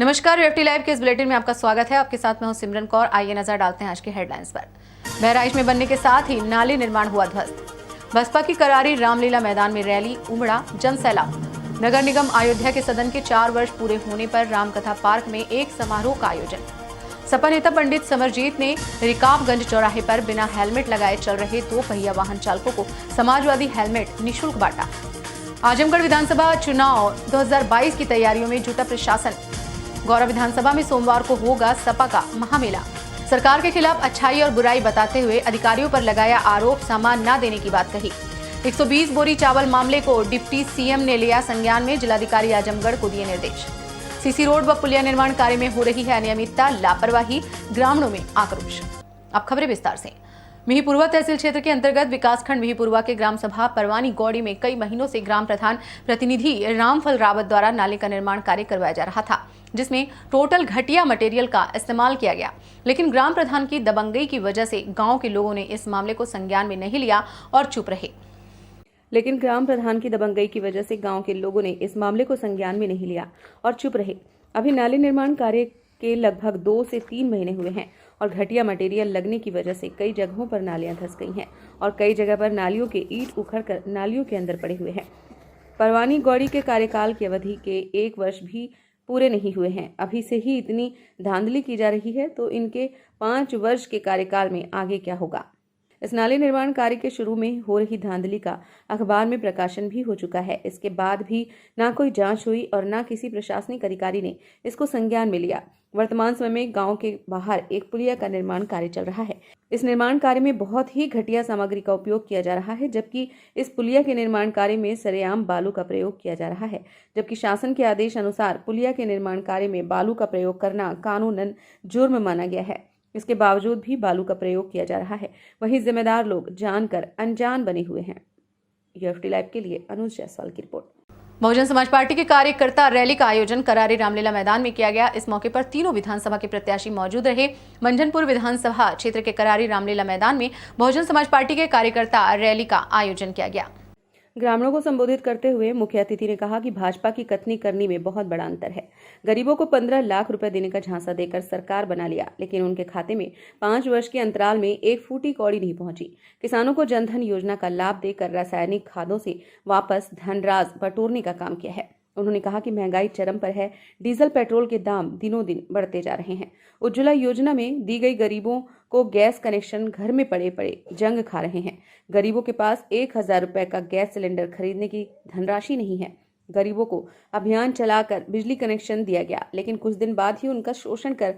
नमस्कार, FT live के इस बुलेटिन में आपका स्वागत है। आपके साथ मैं हूं सिमरन कौर। आइए नजर डालते हैं आज की हेडलाइंस पर। बहराइच में बनने के साथ ही नाले निर्माण हुआ ध्वस्त। बसपा की करारी रामलीला मैदान में रैली, उमड़ा जन सैलाब। नगर निगम अयोध्या के सदन के 4 वर्ष पूरे होने पर रामकथा पार्क में एक समारोह का आयोजन। सपा नेता पंडित समरजीत ने रिकाबगंज चौराहे पर बिना हेलमेट लगाए चल रहे 2 पहिया वाहन चालकों को समाजवादी हेलमेट निःशुल्क बांटा। आजमगढ़ विधानसभा चुनाव 2022 की तैयारियों में जुटा प्रशासन। गौरा विधानसभा में सोमवार को होगा सपा का महामेला। सरकार के खिलाफ अच्छाई और बुराई बताते हुए अधिकारियों पर लगाया आरोप, सामान न देने की बात कही। 120 बोरी चावल मामले को डिप्टी सीएम ने लिया संज्ञान में, जिलाधिकारी आजमगढ़ को दिए निर्देश। सीसी रोड व पुलिया निर्माण कार्य में हो रही है अनियमितता, लापरवाही, ग्रामीणों में आक्रोश। अब खबरें विस्तार से। मिहीपुरवा तहसील क्षेत्र के अंतर्गत विकासखंड मिहीपुरवा के ग्राम सभा परवानी गौड़ी में कई महीनों से ग्राम प्रधान प्रतिनिधि रामफल रावत द्वारा नाले का निर्माण कार्य करवाया जा रहा था, जिसमें टोटल घटिया मटेरियल का इस्तेमाल किया गया। लेकिन ग्राम प्रधान की दबंगई की वजह से गांव के लोगों ने इस मामले को संज्ञान में नहीं लिया और चुप रहे। अभी नाले निर्माण कार्य के लगभग 2 से 3 महीने हुए हैं और घटिया मटेरियल लगने की वजह से कई जगहों पर नालियां धंस गई हैं और कई जगह पर नालियों के ईंट उखड़कर नालियों के अंदर पड़े हुए हैं। परवानी गौड़ी के कार्यकाल की अवधि के 1 वर्ष भी पूरे नहीं हुए हैं, अभी से ही इतनी धांधली की जा रही है तो इनके 5 वर्ष के कार्यकाल में आगे क्या होगा। इस नाले निर्माण कार्य के शुरू में हो रही धांधली का अखबार में प्रकाशन भी हो चुका है। इसके बाद भी ना कोई जांच हुई और ना किसी प्रशासनिक अधिकारी ने इसको संज्ञान में लिया। वर्तमान समय में गांव के बाहर एक पुलिया का निर्माण कार्य चल रहा है। इस निर्माण कार्य में बहुत ही घटिया सामग्री का उपयोग किया जा रहा है, जबकि इस पुलिया के निर्माण कार्य में सरेआम बालू का प्रयोग किया जा रहा है। जबकि शासन के आदेश अनुसार पुलिया के निर्माण कार्य में बालू का प्रयोग करना कानूनन जुर्म माना गया है। इसके बावजूद भी बालू का प्रयोग किया जा रहा है। वहीं जिम्मेदार लोग जानकर अनजान बने हुए हैं। एफटी लाइव के लिए अनुज जायसवाल की रिपोर्ट। बहुजन समाज पार्टी के कार्यकर्ता रैली का आयोजन करारी रामलीला मैदान में किया गया। इस मौके पर तीनों विधानसभा के प्रत्याशी मौजूद रहे। मंझनपुर विधानसभा क्षेत्र के करारी रामलीला मैदान में बहुजन समाज पार्टी के कार्यकर्ता रैली का आयोजन किया गया। ग्रामीणों को संबोधित करते हुए मुख्य अतिथि ने कहा कि भाजपा की कथनी करनी में बहुत बड़ा अंतर है। गरीबों को 15 लाख रुपए देने का झांसा देकर सरकार बना लिया, लेकिन उनके खाते में 5 वर्ष के अंतराल में 1 फूटी कौड़ी नहीं पहुंची। किसानों को जनधन योजना का लाभ देकर रासायनिक खादों से वापस धनराज बटोरने का काम किया है। उन्होंने कहा कि महंगाई चरम पर है, डीजल पेट्रोल के दाम दिनों दिन बढ़ते जा रहे हैं। उज्ज्वला योजना में दी गई गरीबों को गैस कनेक्शन घर में पड़े जंग खा रहे हैं। गरीबों के पास 1000 रुपए का गैस सिलेंडर खरीदने की धनराशि नहीं है। गरीबों को अभियान चलाकर बिजली कनेक्शन दिया गया, लेकिन कुछ दिन बाद ही उनका शोषण कर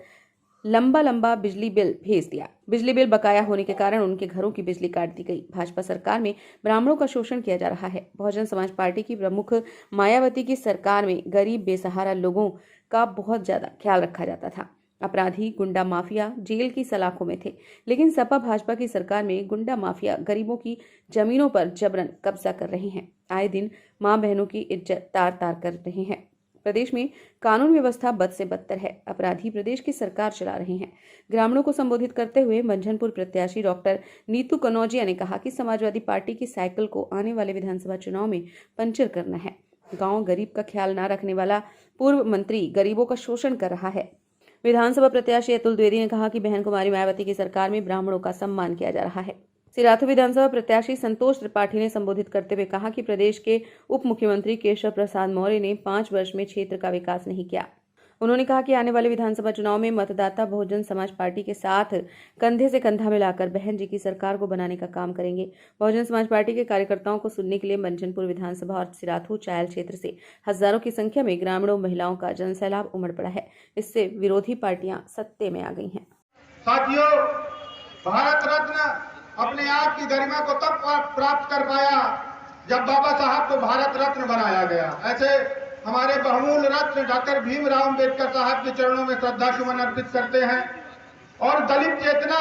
लंबा बिजली बिल भेज दिया। बिजली बिल बकाया होने के कारण उनके घरों की बिजली काट दी गई। भाजपा सरकार में ब्राह्मणों का शोषण किया जा रहा है। बहुजन समाज पार्टी की प्रमुख मायावती की सरकार में गरीब बेसहारा लोगों का बहुत ज्यादा ख्याल रखा जाता था। अपराधी गुंडा माफिया जेल की सलाखों में थे, लेकिन सपा भाजपा की सरकार में गुंडा माफिया गरीबों की जमीनों पर जबरन कब्जा कर रहे हैं। आए दिन मां बहनों की इज्जत तार तार कर रहे हैं। प्रदेश में कानून व्यवस्था बद से बदतर है। अपराधी प्रदेश की सरकार चला रहे हैं। ग्रामीणों को संबोधित करते हुए मंझनपुर प्रत्याशी डॉक्टर नीतू कनौजिया ने कहा कि समाजवादी पार्टी की साइकिल को आने वाले विधानसभा चुनाव में पंचर करना है। गांव गरीब का ख्याल न रखने वाला पूर्व मंत्री गरीबों का शोषण कर रहा है। विधानसभा प्रत्याशी अतुल द्विवेदी ने कहा कि बहन कुमारी मायावती की सरकार में ब्राह्मणों का सम्मान किया जा रहा है। सिराथू विधानसभा प्रत्याशी संतोष त्रिपाठी ने संबोधित करते हुए कहा कि प्रदेश के उप मुख्यमंत्री केशव प्रसाद मौर्य ने 5 वर्ष में क्षेत्र का विकास नहीं किया। उन्होंने कहा कि आने वाले विधानसभा चुनाव में मतदाता बहुजन समाज पार्टी के साथ कंधे से कंधा मिलाकर बहन जी की सरकार को बनाने का काम करेंगे। बहुजन समाज पार्टी के कार्यकर्ताओं को सुनने के लिए मंझनपुर विधानसभा और सिराथू चायल क्षेत्र से हजारों की संख्या में ग्रामीणों महिलाओं का जनसैलाब उमड़ पड़ा है। इससे विरोधी पार्टियां सत्ते में आ गई हैं। साथियों, भारत रत्न अपने आप की गरिमा को तब प्राप्त कर पाया जब बाबा साहब को भारत रत्न बनाया गया। ऐसे हमारे बहुमूल्य रत्न डॉक्टर भीमराव अम्बेडकर साहब के चरणों में श्रद्धा सुमन अर्पित करते हैं और दलित चेतना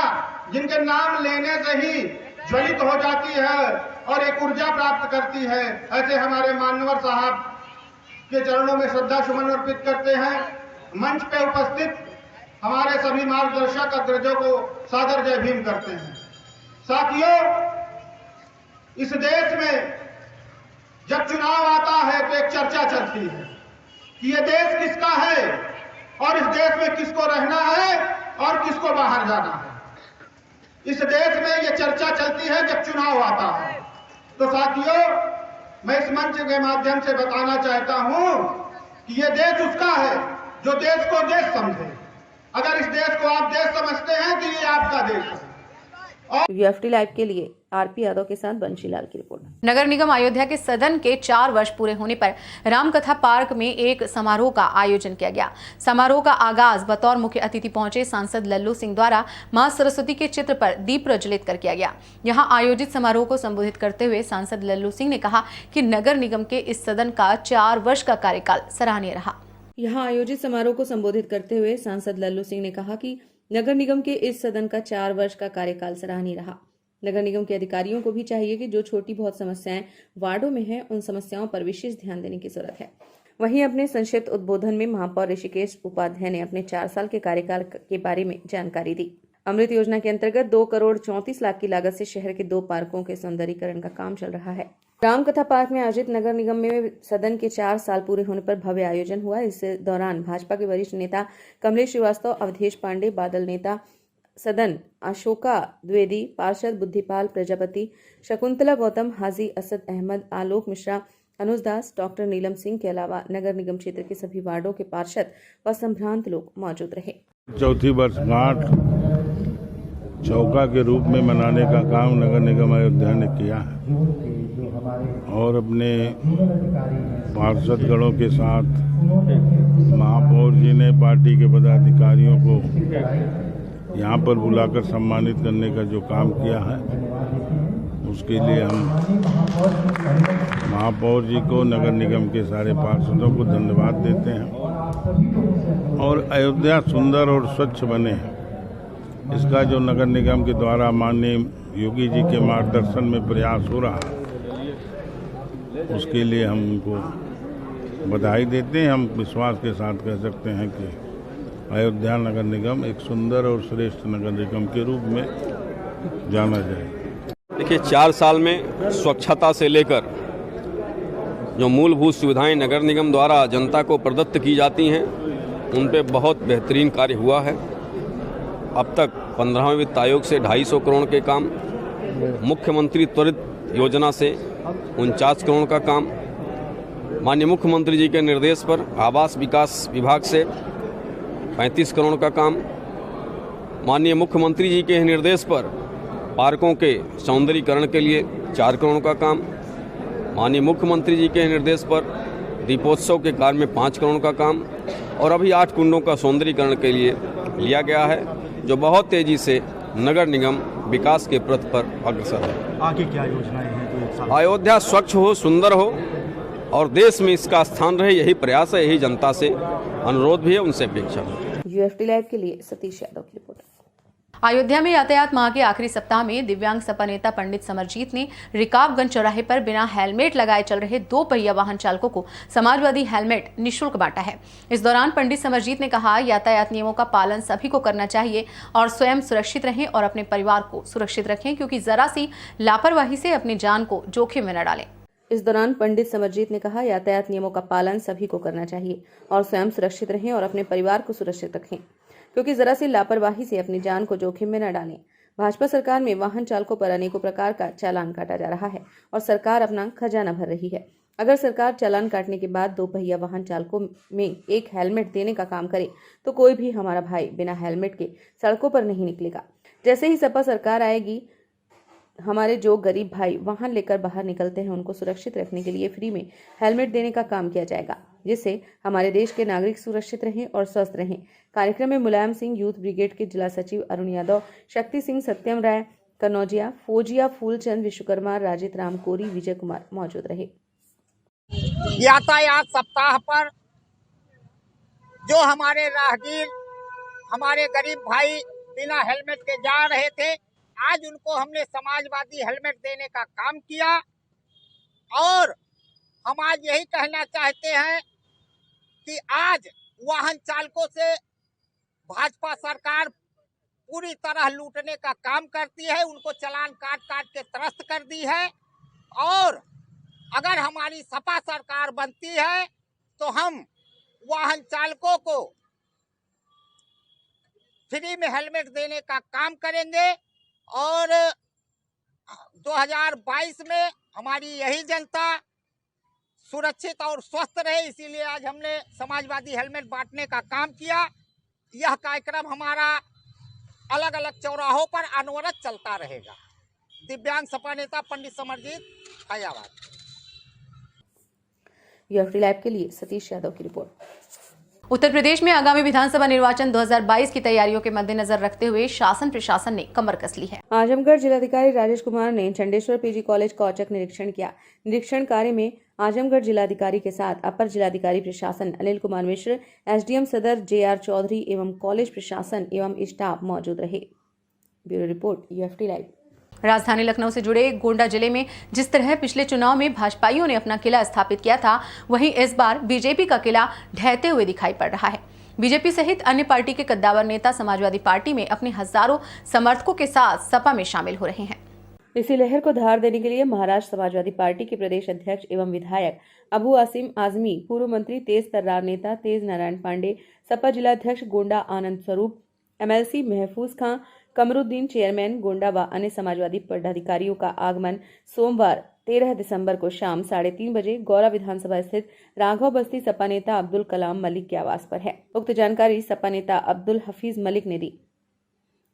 जिनके नाम लेने से ही ज्वलित हो जाती है और एक ऊर्जा प्राप्त करती है, ऐसे हमारे मान्यवर साहब के चरणों में श्रद्धा सुमन अर्पित करते हैं। मंच पे उपस्थित हमारे सभी मार्गदर्शक अग्रजों को सादर जय भीम करते हैं। साथियों, इस देश में जब चुनाव आता है तो एक चर्चा चलती है कि ये देश किसका है और इस देश में किसको रहना है और किसको बाहर जाना है। इस देश में ये चर्चा चलती है जब चुनाव आता है। तो साथियों, मैं इस मंच के माध्यम से बताना चाहता हूं कि ये देश उसका है जो देश को देश समझे। अगर इस देश को आप देश समझते हैं तो ये आपका देश है। यूएफटी लाइव के लिए आरपी यादव के साथ बंशीलाल की रिपोर्ट। नगर निगम अयोध्या के सदन के 4 वर्ष पूरे होने पर रामकथा पार्क में एक समारोह का आयोजन किया गया। समारोह का आगाज बतौर मुख्य अतिथि पहुंचे सांसद लल्लू सिंह द्वारा मां सरस्वती के चित्र पर दीप प्रज्वलित कर किया गया। यहां आयोजित समारोह को संबोधित करते हुए सांसद लल्लू सिंह ने कहा कि नगर निगम के इस सदन का 4 वर्ष का कार्यकाल सराहनीय रहा। यहां आयोजित समारोह को संबोधित करते हुए सांसद लल्लू सिंह ने कहा कि नगर निगम के इस सदन का 4 वर्ष का कार्यकाल सराहनीय रहा। नगर निगम के अधिकारियों को भी चाहिए कि जो छोटी बहुत समस्याएं वार्डों में हैं, उन समस्याओं पर विशेष ध्यान देने की जरूरत है। वहीं अपने संक्षिप्त उद्बोधन में महापौर ऋषिकेश उपाध्याय ने अपने 4 साल के कार्यकाल के बारे में जानकारी दी। अमृत योजना के अंतर्गत 2 करोड़ 34 लाख की लागत से शहर के 2 पार्कों के सौंदर्यीकरण का काम चल रहा है। रामकथा पार्क में आयोजित नगर निगम में सदन के 4 साल पूरे होने पर भव्य आयोजन हुआ। इस दौरान भाजपा के वरिष्ठ नेता कमलेश श्रीवास्तव, अवधेश पांडे, बादल नेता सदन अशोका द्विवेदी, पार्षद बुद्धिपाल प्रजापति, शकुंतला गौतम, हाजी असद अहमद, आलोक मिश्रा, अनुज दास, डॉक्टर नीलम सिंह के अलावा नगर निगम क्षेत्र के सभी वार्डों के पार्षद व संभ्रांत लोग मौजूद रहे। चौथी वर्षगांठ चौका के रूप में मनाने का काम नगर निगम अयोध्या ने किया है और अपने पार्षदगणों के साथ महापौर जी ने पार्टी के पदाधिकारियों को यहाँ पर बुलाकर सम्मानित करने का जो काम किया है, उसके लिए हम महापौर जी को, नगर निगम के सारे पार्षदों को धन्यवाद देते हैं। और अयोध्या सुंदर और स्वच्छ बने, इसका जो नगर निगम के द्वारा माननीय योगी जी के मार्गदर्शन में प्रयास हो रहा है, उसके लिए हम उनको बधाई देते हैं। हम विश्वास के साथ कह सकते हैं कि अयोध्या नगर निगम एक सुंदर और श्रेष्ठ नगर निगम के रूप में जाना जाए। देखिए, 4 साल में स्वच्छता से लेकर जो मूलभूत सुविधाएं नगर निगम द्वारा जनता को प्रदत्त की जाती हैं, उन पे बहुत बेहतरीन कार्य हुआ है। अब तक 15वें वित्त आयोग से 250 करोड़ के काम, मुख्यमंत्री त्वरित योजना से 49 करोड़ का काम, माननीय मुख्यमंत्री जी के निर्देश पर आवास विकास विभाग से 35 करोड़ का काम, माननीय मुख्यमंत्री जी के निर्देश पर पार्कों के सौंदर्यीकरण के लिए 4 करोड़ का काम, माननीय मुख्यमंत्री जी के निर्देश पर दीपोत्सव के कार्य में 5 करोड़ का काम और अभी 8 कुंडों का सौंदर्यीकरण के लिए लिया गया है, जो बहुत तेजी से नगर निगम विकास के पथ पर अग्रसर है। आगे क्या योजनाएं हैं? अयोध्या स्वच्छ हो, सुंदर हो और देश में इसका स्थान रहे, यही प्रयास है, यही जनता से अनुरोध भी है, उनसे अपेक्षा है। यूएफटी लाइव के लिए सतीश यादव की रिपोर्ट। अयोध्या में यातायात माह के आखिरी सप्ताह में दिव्यांग सपा नेता पंडित समरजीत ने रिकाबगंज चौराहे पर बिना हेलमेट लगाए चल रहे 2 पहिया वाहन चालकों को समाजवादी हेलमेट निःशुल्क बांटा है। इस दौरान पंडित समरजीत ने कहा, यातायात नियमों का पालन सभी को करना चाहिए और स्वयं सुरक्षित रहें और अपने परिवार को सुरक्षित रखें, क्योंकि जरा सी लापरवाही से अपनी जान को जोखिम में न डालें। इस दौरान पंडित समरजीत ने कहा, यातायात नियमों का पालन सभी को करना चाहिए और स्वयं सुरक्षित रहें और अपने परिवार को सुरक्षित रखें, क्योंकि जरा सी लापरवाही से अपनी जान को जोखिम में न डालें। भाजपा सरकार में वाहन चालकों पर अनेकों प्रकार का चालान काटा जा रहा है और सरकार अपना खजाना भर रही है। अगर सरकार चालान काटने के बाद 2 पहिया वाहन चालकों में एक हेलमेट देने का काम करे तो कोई भी हमारा भाई बिना हेलमेट के सड़कों पर नहीं निकलेगा। जैसे ही सपा सरकार आएगी, हमारे जो गरीब भाई वाहन लेकर बाहर निकलते हैं, उनको सुरक्षित रखने के लिए फ्री में हेलमेट देने का काम किया जाएगा, जिससे हमारे देश के नागरिक सुरक्षित रहें और स्वस्थ रहें। कार्यक्रम में मुलायम सिंह यूथ ब्रिगेड के जिला सचिव अरुण यादव, शक्ति सिंह, सत्यम राय कनौजिया, फौजिया फूलचंद विश्वकर्मा, राजित राम कोरी, विजय कुमार मौजूद रहे। यातायात सप्ताह पर जो हमारे राहगीर, हमारे गरीब भाई बिना हेलमेट के जा रहे थे, आज उनको हमने समाजवादी हेलमेट देने का काम किया और हम आज यही कहना चाहते हैं कि आज वाहन चालकों से भाजपा सरकार पूरी तरह लूटने का काम करती है, उनको चालान काट काट के त्रस्त कर दी है और अगर हमारी सपा सरकार बनती है तो हम वाहन चालकों को फ्री में हेलमेट देने का काम करेंगे और 2022 में हमारी यही जनता सुरक्षित और स्वस्थ रहे, इसीलिए आज हमने समाजवादी हेलमेट बांटने का काम किया। यह कार्यक्रम हमारा अलग अलग चौराहों पर अनवरत चलता रहेगा। दिव्यांग सपा नेता पंडित समरजीत, फैजाबाद। यूएफटी लाइव के लिए सतीश यादव की रिपोर्ट। उत्तर प्रदेश में आगामी विधानसभा निर्वाचन 2022 की तैयारियों के मद्देनजर रखते हुए शासन प्रशासन ने कमर कस ली है। आजमगढ़ जिलाधिकारी राजेश कुमार ने चंडेश्वर पीजी कॉलेज का औचक निरीक्षण किया। निरीक्षण कार्य में आजमगढ़ जिलाधिकारी के साथ अपर जिलाधिकारी प्रशासन अनिल कुमार मिश्र, एसडीएम सदर JR चौधरी एवं कॉलेज प्रशासन एवं स्टाफ मौजूद रहे। Bureau report, UFT live. राजधानी लखनऊ से जुड़े गोंडा जिले में जिस तरह पिछले चुनाव में भाजपाइयों ने अपना किला स्थापित किया था, वहीं इस बार बीजेपी का किला ढहते हुए दिखाई पड़ रहा है। बीजेपी सहित अन्य पार्टी के कद्दावर नेता समाजवादी पार्टी में अपने हजारों समर्थकों के साथ सपा में शामिल हो रहे हैं। इसी लहर को धार देने के लिए महाराष्ट्र समाजवादी पार्टी के प्रदेश अध्यक्ष एवं विधायक अबू आसिम आजमी, पूर्व मंत्री तेज तर्रार नेता तेज नारायण पांडे, सपा जिलाध्यक्ष गोंडा आनंद स्वरूप, MLC महफूज खां, कमरुद्दीन चेयरमैन गोंडा व अन्य समाजवादी पदाधिकारियों का आगमन सोमवार 13 दिसंबर को शाम 3:30 बजे गौरा विधानसभा स्थित राघव बस्ती सपा नेता अब्दुल कलाम मलिक के आवास पर है। उक्त जानकारी सपा नेता अब्दुल हफीज मलिक ने दी।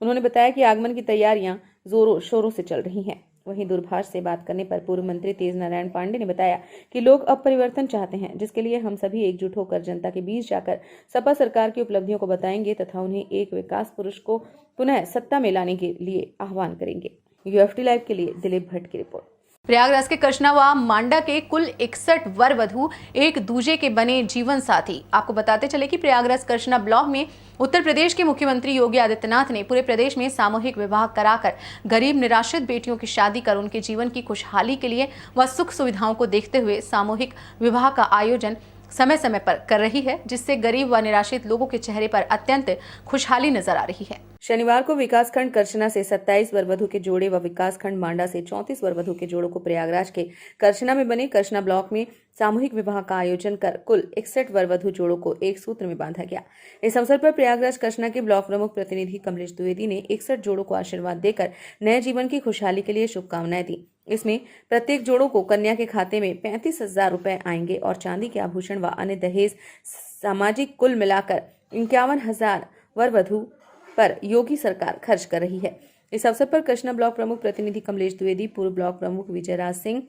उन्होंने बताया कि आगमन की तैयारियां जोरों शोरों से चल रही हैं। वहीं दूरभाष से बात करने पर पूर्व मंत्री तेज नारायण पांडे ने बताया कि लोग अब परिवर्तन चाहते हैं, जिसके लिए हम सभी एकजुट होकर जनता के बीच जाकर सपा सरकार की उपलब्धियों को बताएंगे तथा उन्हें एक विकास पुरुष को पुनः सत्ता में लाने के लिए आह्वान करेंगे। यूएफटी लाइव के लिए दिलीप भट्ट की रिपोर्ट। प्रयागराज के कृष्णा व मांडा के कुल 61 वर वधु एक दूजे के बने जीवन साथी। आपको बताते चले कि प्रयागराज कृष्णा ब्लॉक में उत्तर प्रदेश के मुख्यमंत्री योगी आदित्यनाथ ने पूरे प्रदेश में सामूहिक विवाह कराकर गरीब निराश्रित बेटियों की शादी कर उनके जीवन की खुशहाली के लिए व सुख सुविधाओं को देखते हुए सामूहिक विवाह का आयोजन समय समय पर कर रही है, जिससे गरीब व निराश्रित लोगों के चेहरे पर अत्यंत खुशहाली नजर आ रही है। शनिवार को विकासखंड करछना से 27 वरवधु के जोड़े व विकासखंड मांडा से 34 वरवधु के जोड़ों को प्रयागराज के करछना में बने करछना ब्लॉक में सामूहिक विवाह का आयोजन कर कुल 61 वरवधु जोड़ों को एक सूत्र में बांधा गया। इस अवसर पर प्रयागराज करछना के ब्लॉक प्रमुख प्रतिनिधि कमलेश द्विवेदी ने 61 जोड़ों को आशीर्वाद देकर नए जीवन की खुशहाली के लिए शुभकामनाएं दी। इसमें प्रत्येक जोड़ों को कन्या के खाते में 35,000 रुपए आएंगे और चांदी के आभूषण व अन्य दहेज सामाजिक कुल मिलाकर 51,000 वरवधु पर योगी सरकार खर्च कर रही है। इस अवसर पर कृष्णा ब्लॉक प्रमुख प्रतिनिधि कमलेश द्विवेदी, पूर्व ब्लॉक प्रमुख विजयराज सिंह,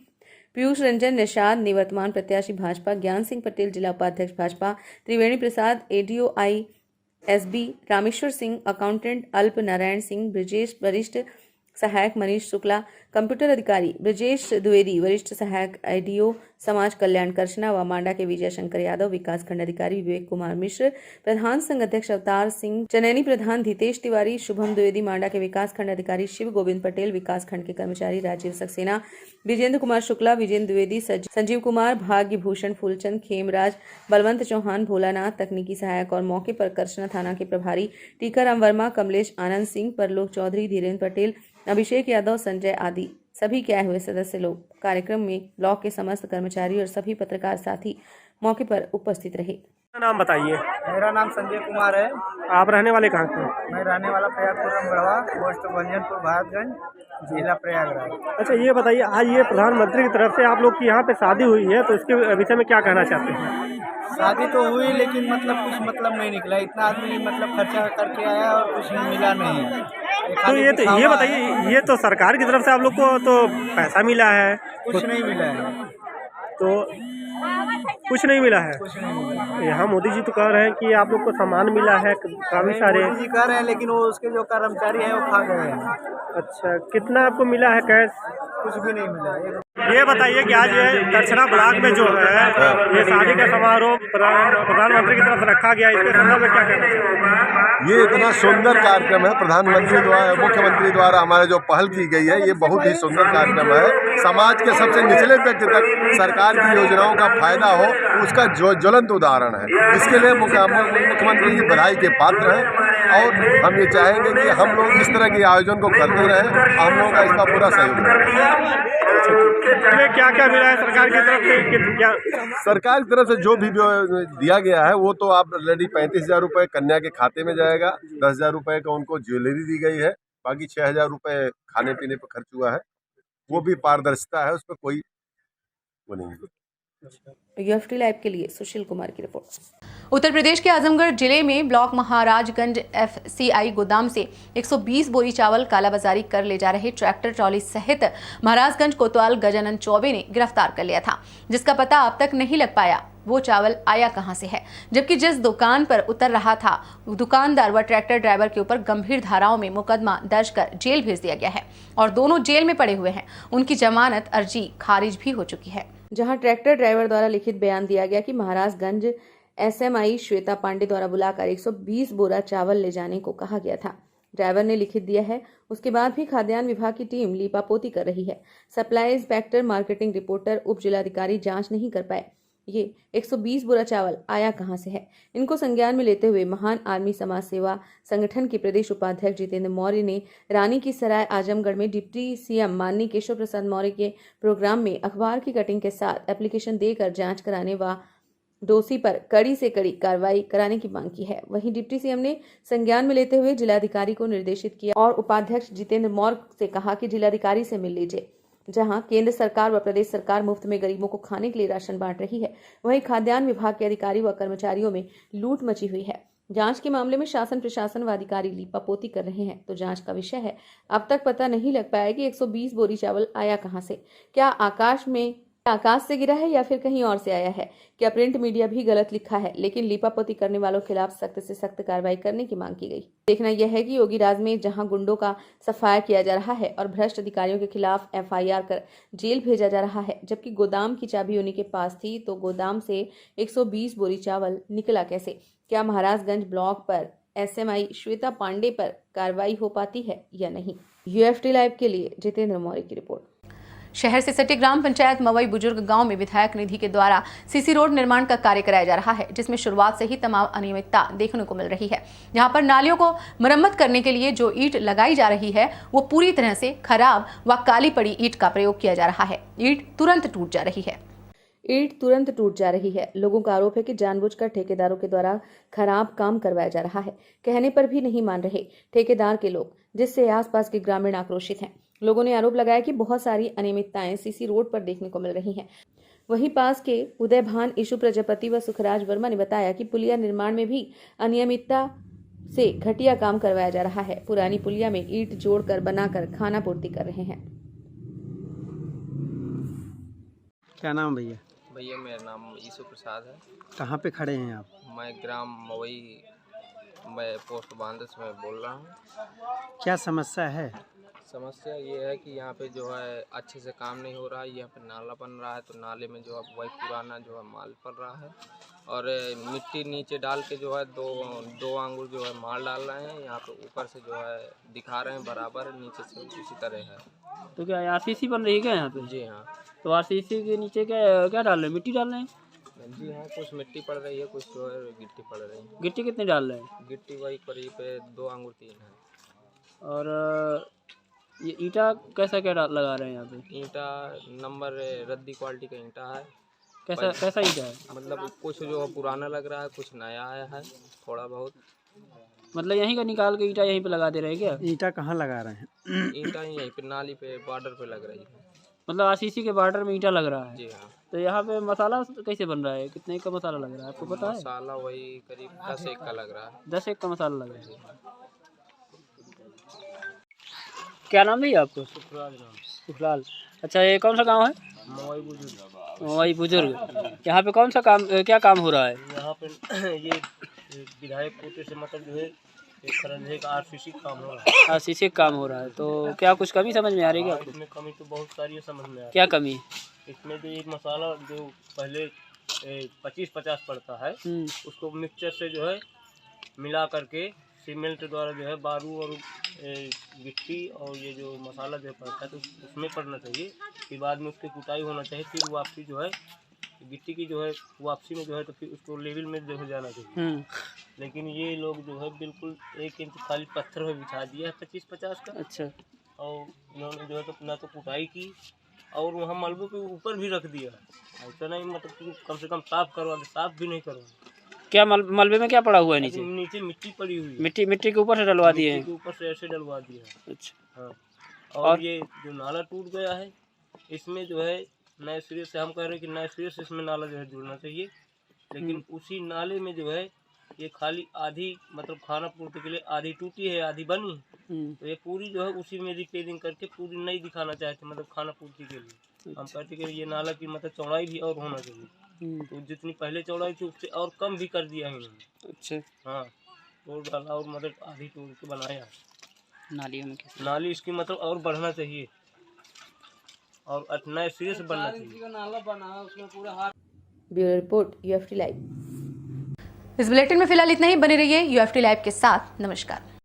पीयूष रंजन निषाद, निवर्तमान प्रत्याशी भाजपा ज्ञान सिंह पटेल, जिला उपाध्यक्ष भाजपा त्रिवेणी प्रसाद, ADO ISB Rameshwar Singh, accountant अल्प नारायण सिंह, ब्रजेश वरिष्ठ सहायक मनीष शुक्ला, कंप्यूटर अधिकारी ब्रजेश द्विवेदी, वरिष्ठ सहायक IDO समाज कल्याण करछना व मांडा के विजय शंकर यादव, विकास खंड अधिकारी विवेक कुमार मिश्र, प्रधान संघ अध्यक्ष अवतार सिंह, चनैनी प्रधान धितेश तिवारी, शुभम द्विवेदी, मांडा के विकास खंड अधिकारी शिव गोविंद पटेल, विकास खंड के कर्मचारी राजीव सक्सेना, विजेंद्र कुमार शुक्ला, विजेंद्र द्विवेदी, संजीव कुमार, भाग्य भूषण फूलचंद, खेमराज, बलवंत चौहान, भोलानाथ, तकनीकी सहायक और मौके पर करछना थाना के प्रभारी टीकाराम वर्मा, कमलेश आनंद सिंह, परलोक चौधरी, धीरेन्द्र पटेल, अभिषेक यादव, संजय आदि सभी के आए हुए सदस्य लोग कार्यक्रम में ब्लॉक के समस्त कर्मचारी और सभी पत्रकार साथी मौके पर उपस्थित रहे। नाम बताइए। मेरा नाम संजय कुमार है। आप रहने वाले कहाँ के? मैं रहने वाला प्रयागपुर गढ़वा, पोस्ट भंजनपुर, भारतगंज, जिला प्रयागराज। अच्छा, ये बताइए, आज ये प्रधानमंत्री की तरफ से आप लोग की यहाँ पे शादी हुई है, तो इसके विषय में क्या कहना चाहते हैं? शादी तो हुई, लेकिन मतलब कुछ मतलब नहीं निकला। इतना आदमी मतलब खर्चा करके आया और कुछ मिला नहीं। तो ये बताइए, ये तो सरकार की तरफ से आप लोग को तो पैसा मिला है? कुछ नहीं मिला है। तो कुछ नहीं मिला है। कुछ नहीं मिला है। यहाँ मोदी जी तो कह रहे हैं कि आप लोग को सामान मिला है काफी सारे। मोदी जी कह रहे हैं, लेकिन वो उसके जो कर्मचारी हैं वो खा गए हैं। अच्छा, कितना आपको मिला है कैश? कुछ भी नहीं मिला। ये बताइए कि आज ये करछना ब्लॉक में जो है ये शादी का समारोह प्रधानमंत्री की तरफ से रखा गया, इसके संदर्भ में क्या कहना चाहिए? ये इतना सुंदर कार्यक्रम है, प्रधानमंत्री द्वारा, मुख्यमंत्री द्वारा हमारे जो पहल की गई है, ये बहुत ही सुंदर कार्यक्रम है। समाज के सबसे निचले व्यक्ति तक सरकार की योजनाओं का फायदा हो, उसका जो ज्वलंत उदाहरण है। इसके लिए मुख्यमंत्री जी बधाई के पात्र हैं और हम ये चाहेंगे कि हम लोग इस तरह के आयोजन को करते रहें, हम लोगों का इसका पूरा सहयोग रहेगा। क्या क्या मिला है सरकार की तरफ से? क्या सरकार की तरफ से जो भी दिया गया है वो तो आप ऑलरेडी 35,000 रुपये कन्या के खाते में जाएगा, 10,000 रुपये का उनको ज्वेलरी दी गई है, बाकी 6,000 रुपये खाने पीने पर खर्च हुआ है। वो भी पारदर्शिता है, उस पर कोई वो नहीं है। यूएफटी लाइव के लिए सुशील कुमार की रिपोर्ट। उत्तर प्रदेश के आजमगढ़ जिले में ब्लॉक महाराजगंज एफसीआई गोदाम से 120 बोरी चावल कालाबाजारी कर ले जा रहे ट्रैक्टर ट्रॉली सहित महाराजगंज कोतवाल गजानन चौबे ने गिरफ्तार कर लिया था, जिसका पता अब तक नहीं लग पाया वो चावल आया कहां से है। जबकि जिस दुकान पर उतर रहा था दुकानदार व ट्रैक्टर ड्राइवर के ऊपर गंभीर धाराओं में मुकदमा दर्ज कर जेल भेज दिया गया है और दोनों जेल में पड़े हुए हैं। उनकी जमानत अर्जी खारिज भी हो चुकी है। जहां ट्रैक्टर ड्राइवर द्वारा लिखित बयान दिया गया कि महाराजगंज एसएमआई श्वेता पांडे द्वारा बुलाकर 120 बोरा चावल ले जाने को कहा गया था। ड्राइवर ने लिखित दिया है। उसके बाद भी खाद्यान्न विभाग की टीम लीपापोती कर रही है। सप्लाई इंस्पेक्टर, मार्केटिंग रिपोर्टर, उप जिलाधिकारी जांच नहीं कर पाए। ये 120 बोरा चावल आया कहां से है, इनको संज्ञान में लेते हुए महान आर्मी समाज सेवा संगठन के प्रदेश उपाध्यक्ष जितेंद्र मौर्य ने रानी की सराय आजमगढ़ में डिप्टी सीएम माननीय केशव प्रसाद मौर्य के प्रोग्राम में अखबार की कटिंग के साथ एप्लीकेशन देकर जांच कराने व दोषी पर कड़ी से कड़ी कार्रवाई कराने की मांग की है। वहीं डिप्टी सीएम ने संज्ञान में लेते हुए जिलाधिकारी को निर्देशित किया और उपाध्यक्ष जितेंद्र मौर्य से कहा कि जिलाधिकारी से मिल लीजिए। जहां केंद्र सरकार व प्रदेश सरकार मुफ्त में गरीबों को खाने के लिए राशन बांट रही है, वहीं खाद्यान्न विभाग के अधिकारी व कर्मचारियों में लूट मची हुई है। जांच के मामले में शासन प्रशासन व अधिकारी लीपापोती कर रहे हैं, तो जांच का विषय है। अब तक पता नहीं लग पाया कि 120 बोरी चावल आया कहां से, क्या आकाश से गिरा है या फिर कहीं और से आया है। क्या प्रिंट मीडिया भी गलत लिखा है, लेकिन लीपापोती करने वालों के खिलाफ सख्त से सख्त कार्रवाई करने की मांग की गई। देखना यह है कि योगी राज में जहां गुंडों का सफाया किया जा रहा है और भ्रष्ट अधिकारियों के खिलाफ एफआईआर कर जेल भेजा जा रहा है, जबकि गोदाम की चाबी उन्हीं के पास थी, तो गोदाम से 120 बोरी चावल निकला कैसे। क्या महाराजगंज ब्लॉक पर एसएमआई श्वेता पांडे पर कार्रवाई हो पाती है या नहीं। यूएफटी लाइव के लिए जितेंद्र मौर्य की रिपोर्ट। शहर से सटे ग्राम पंचायत मवई बुजुर्ग गांव में विधायक निधि के द्वारा सीसी रोड निर्माण का कार्य कराया जा रहा है, जिसमें शुरुआत से ही तमाम अनियमितता देखने को मिल रही है। जहां पर नालियों को मरम्मत करने के लिए जो ईंट लगाई जा रही है वो पूरी तरह से खराब व काली पड़ी ईंट का प्रयोग किया जा रहा है। ईंट तुरंत टूट जा रही है। लोगों का आरोप है कि जानबूझकर ठेकेदारों के द्वारा खराब काम करवाया जा रहा है। कहने पर भी नहीं मान रहे ठेकेदार के लोग, जिससे आसपास के ग्रामीण आक्रोशित हैं। लोगों ने आरोप लगाया कि बहुत सारी अनियमितताएं सीसी रोड पर देखने को मिल रही हैं। वहीं पास के उदय भान, ईशु प्रजापति व सुखराज वर्मा ने बताया कि पुलिया निर्माण में भी अनियमितता से घटिया काम करवाया जा रहा है। पुरानी पुलिया में ईंट जोड़कर बनाकर खाना पूर्ति कर रहे हैं। क्या नाम भैया? भैया मेरा नाम ईशु प्रसाद है। कहाँ पे खड़े हैं आप? मैं ग्राम मवई मैं पोस्ट बांदस में बोल रहा हूँ। क्या समस्या है? समस्या ये है कि यहाँ पे जो है अच्छे से काम नहीं हो रहा है। यहाँ पे नाला बन रहा है तो नाले में जो है वही पुराना जो है माल पड़ रहा है और मिट्टी नीचे डाल के जो है दो आंगुर जो है माल डाल रहे हैं। यहाँ पे ऊपर से जो है दिखा रहे हैं बराबर, नीचे से उसी तरह है। तो क्या आरसीसी बन रही है क्या यहाँ पे? जी हाँ। तो आरसीसी के नीचे क्या डाल रहे हैं? मिट्टी डाल रहे हैं? जी हाँ, कुछ मिट्टी पड़ रही है, कुछ जो है गिट्टी पड़ रही है। गिट्टी कितनी डाल रहे हैं? गिट्टी वही करीब 2 आंगुर 3 है। और ये ईंटा कैसा क्या लगा रहे हैं यहाँ पे? ईंटा नंबर रद्दी क्वालिटी का ईंटा है। कैसा ईंटा है? मतलब कुछ जो पुराना लग रहा है, कुछ नया आया है थोड़ा बहुत। मतलब यहीं का निकाल के ईंटा यहीं पे लगा दे रहे हैं क्या? ईंटा कहाँ लगा रहे हैं? ईंटा यहीं पे नाली पे बॉर्डर पे लग रही है। मतलब आरसीसी के बॉर्डर में ईंटा लग रहा है? जी हाँ। तो यहाँ पे मसाला कैसे बन रहा है? कितने का मसाला लग रहा है आपको पता है? मसाला वही करीब 10 एक का लग रहा है। 10 एक का मसाला लग रहा है। क्या नाम है आपको? सुखलाल। अच्छा, ये कौन सा गांव है? मवई बुजुर्ग। यहाँ पे कौन सा काम क्या काम हो रहा है? यहाँ पे ये विधायक कोटे से मतलब जो है खरंजे का आरसीसी काम हो रहा है। आरसीसी काम हो रहा है, तो क्या कुछ कमी समझ में आ रही है आपको? इसमें कमी तो बहुत सारी है, समझ में आ रही है। क्या कमी? इसमें जो एक मसाला जो पहले 25-50 पड़ता है उसको मिक्सचर से जो है मिला करके सीमेंट द्वारा जो है बारू और गिट्टी और ये जो मसाला जो पड़ता है तो उसमें पड़ना चाहिए। फिर बाद में उसकी कुटाई होना चाहिए, फिर वापसी जो है गिट्टी की जो है वापसी में जो है तो फिर उसको लेवल में जो है जाना चाहिए। लेकिन ये लोग जो है बिल्कुल 1 इंच खाली पत्थर में बिछा दिया है 25-50 का। अच्छा। और इन्होंने जो है तो ना तो कुटाई की और वहाँ मलबे के ऊपर भी रख दिया। ऐसा नहीं मतलब कि कम से कम साफ करवा दे, साफ भी नहीं करवा। क्या मलबे में क्या पड़ा हुआ है नीचे? नीचे मिट्टी पड़ी हुई है। मिट्टी के ऊपर से डलवा दिए हैं? ऊपर से ऐसे डलवा दिया। अच्छा। हाँ। और ये जो नाला टूट गया है इसमें जो है नए सिरे से हम कह रहे हैं कि नए सिरे से इसमें नाला जो है जुड़ना चाहिए। लेकिन उसी नाले में जो है ये खाली आधी मतलब खाना पूर्ति के लिए आधी टूटी है आधी बनी है। तो ये पूरी जो है उसी में रिपेयरिंग करके पूरी नई दिखाना चाहते मतलब खाना पूर्ति के लिए। हम कहते कि ये नाला की मतलब चौड़ाई भी और होना चाहिए। तो जितनी पहले चौड़ाई थी उससे और कम भी कर दिया है इन्होंने। अच्छा। हाँ तोड़ डाला और मतलब आधी तोड़ के बनाया नालियों में। नाली इसकी मतलब और बढ़ना चाहिए और नए सिरे से बनना चाहिए। Bureau report UFT live. इस बुलेटिन में फिलहाल इतना ही। बने रहिए UFT लाइव के साथ। नमस्कार।